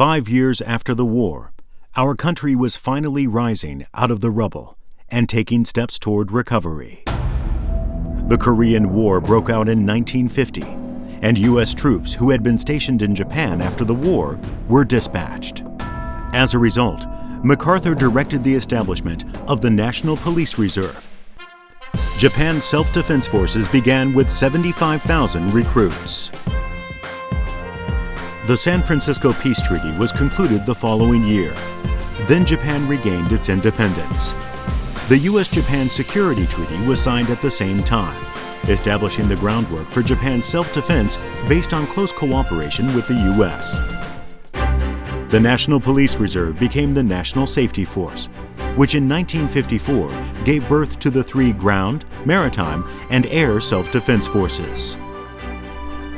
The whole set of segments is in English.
5 years after the war, our country was finally rising out of the rubble and taking steps toward recovery. The Korean War broke out in 1950, and U.S. troops who had been stationed in Japan after the war were dispatched. As a result, MacArthur directed the establishment of the National Police Reserve. Japan's self-defense forces began with 75,000 recruits. The San Francisco Peace Treaty was concluded the following year. Then Japan regained its independence. The U.S.-Japan Security Treaty was signed at the same time, establishing the groundwork for Japan's self-defense based on close cooperation with the U.S. The National Police Reserve became the National Safety Force, which in 1954 gave birth to the 3 ground, maritime, and air self-defense forces.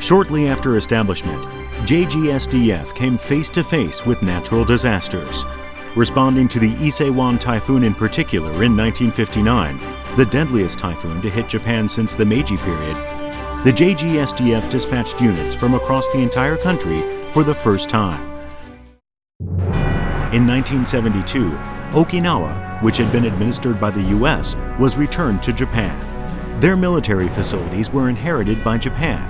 Shortly after establishment, JGSDF came face-to-face with natural disasters. Responding to the Isaiwan typhoon in particular in 1959, the deadliest typhoon to hit Japan since the Meiji period, the JGSDF dispatched units from across the entire country for the first time. In 1972, Okinawa, which had been administered by the U.S., was returned to Japan. Their military facilities were inherited by Japan,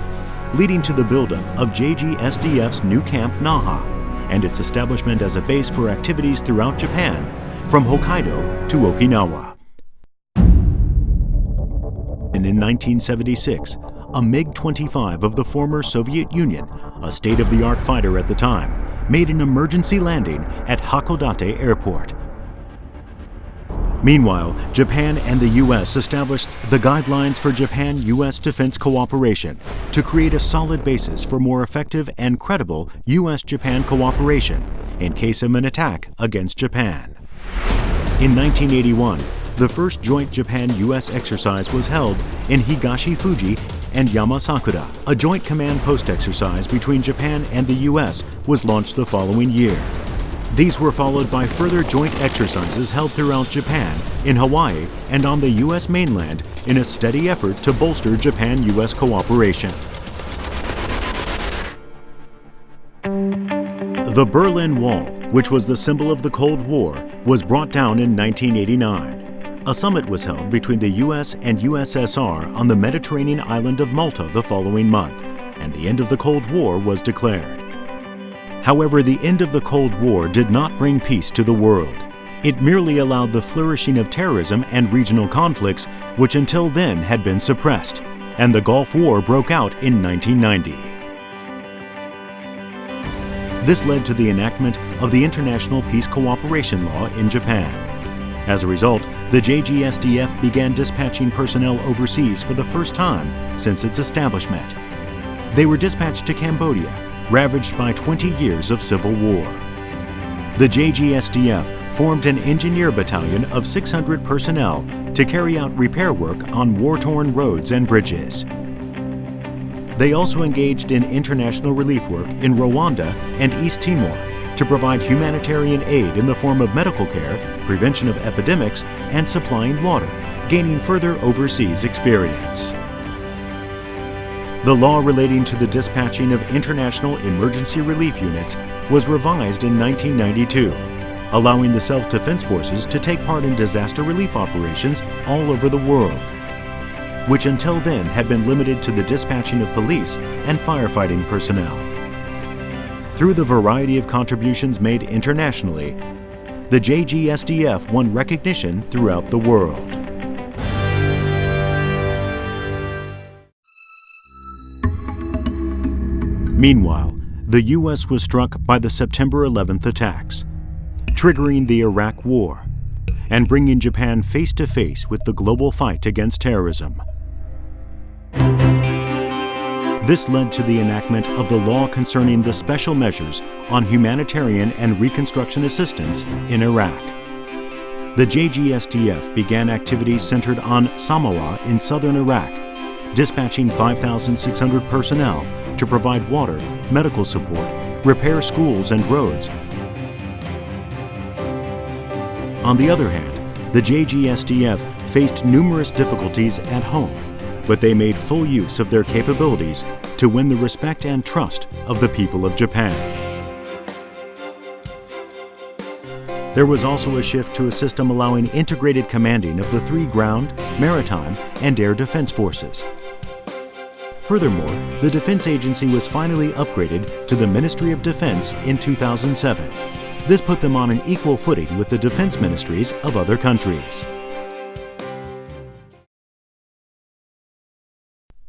leading to the buildup of JGSDF's new Camp Naha and its establishment as a base for activities throughout Japan, from Hokkaido to Okinawa. And in 1976, a MiG-25 of the former Soviet Union, a state-of-the-art fighter at the time, made an emergency landing at Hakodate Airport. Meanwhile, Japan and the U.S. established the Guidelines for Japan-U.S. Defense Cooperation to create a solid basis for more effective and credible U.S.-Japan cooperation in case of an attack against Japan. In 1981, the first joint Japan-U.S. exercise was held in Higashi-Fuji and Yamasakura. A joint command post exercise between Japan and the U.S. was launched the following year. These were followed by further joint exercises held throughout Japan, in Hawaii, and on the U.S. mainland in a steady effort to bolster Japan-U.S. cooperation. The Berlin Wall, which was the symbol of the Cold War, was brought down in 1989. A summit was held between the U.S. and USSR on the Mediterranean island of Malta the following month, and the end of the Cold War was declared. However, the end of the Cold War did not bring peace to the world. It merely allowed the flourishing of terrorism and regional conflicts, which until then had been suppressed, and the Gulf War broke out in 1990. This led to the enactment of the International Peace Cooperation Law in Japan. As a result, the JGSDF began dispatching personnel overseas for the first time since its establishment. They were dispatched to Cambodia, ravaged by 20 years of civil war. The JGSDF formed an engineer battalion of 600 personnel to carry out repair work on war-torn roads and bridges. They also engaged in international relief work in Rwanda and East Timor to provide humanitarian aid in the form of medical care, prevention of epidemics, and supplying water, gaining further overseas experience. The law relating to the dispatching of international emergency relief units was revised in 1992, allowing the self-defense forces to take part in disaster relief operations all over the world, which until then had been limited to the dispatching of police and firefighting personnel. Through the variety of contributions made internationally, the JGSDF won recognition throughout the world. Meanwhile, the U.S. was struck by the September 11th attacks, triggering the Iraq War and bringing Japan face-to-face with the global fight against terrorism. This led to the enactment of the law concerning the special measures on humanitarian and reconstruction assistance in Iraq. The JGSDF began activities centered on Samawa in southern Iraq, dispatching 5,600 personnel to provide water, medical support, repair schools and roads. On the other hand, the JGSDF faced numerous difficulties at home, but they made full use of their capabilities to win the respect and trust of the people of Japan. There was also a shift to a system allowing integrated commanding of the 3 ground, maritime, and air defense forces. Furthermore, the Defense Agency was finally upgraded to the Ministry of Defense in 2007. This put them on an equal footing with the defense ministries of other countries.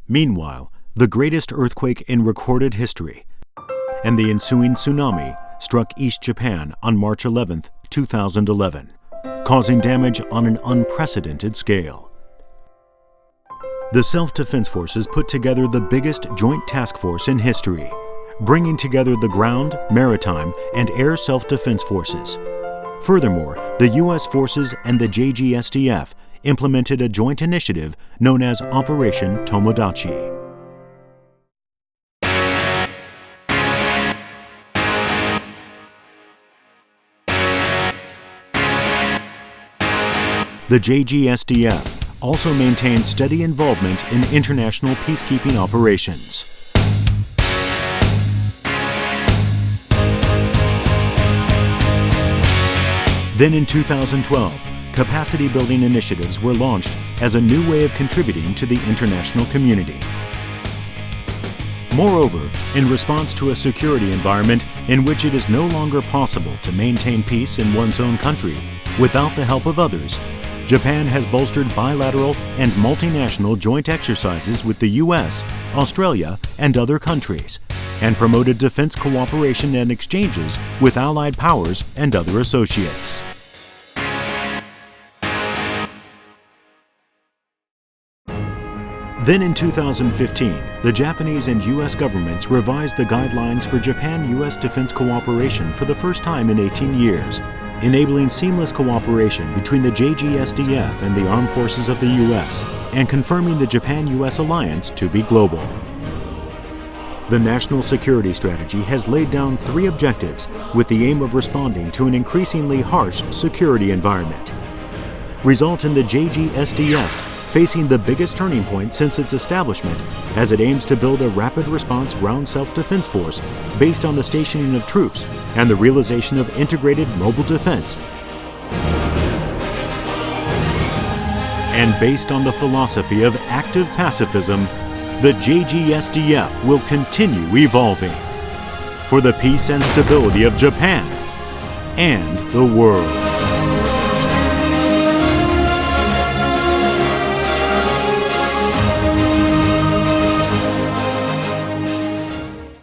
Meanwhile, the greatest earthquake in recorded history and the ensuing tsunami struck East Japan on March 11, 2011, causing damage on an unprecedented scale. The Self-Defense Forces put together the biggest joint task force in history, bringing together the ground, maritime, and air self-defense forces. Furthermore, the U.S. forces and the JGSDF implemented a joint initiative known as Operation Tomodachi. The JGSDF also maintains steady involvement in international peacekeeping operations. Then in 2012, capacity building initiatives were launched as a new way of contributing to the international community. Moreover, in response to a security environment in which it is no longer possible to maintain peace in one's own country without the help of others, Japan has bolstered bilateral and multinational joint exercises with the U.S., Australia, and other countries, and promoted defense cooperation and exchanges with allied powers and other associates. Then in 2015, the Japanese and U.S. governments revised the guidelines for Japan-U.S. defense cooperation for the first time in 18 years, enabling seamless cooperation between the JGSDF and the armed forces of the U.S., and confirming the Japan-U.S. alliance to be global. The national security strategy has laid down 3 objectives with the aim of responding to an increasingly harsh security environment. Result in the JGSDF facing the biggest turning point since its establishment, as it aims to build a rapid response ground self-defense force based on the stationing of troops and the realization of integrated mobile defense, and based on the philosophy of active pacifism, the JGSDF will continue evolving for the peace and stability of Japan and the world.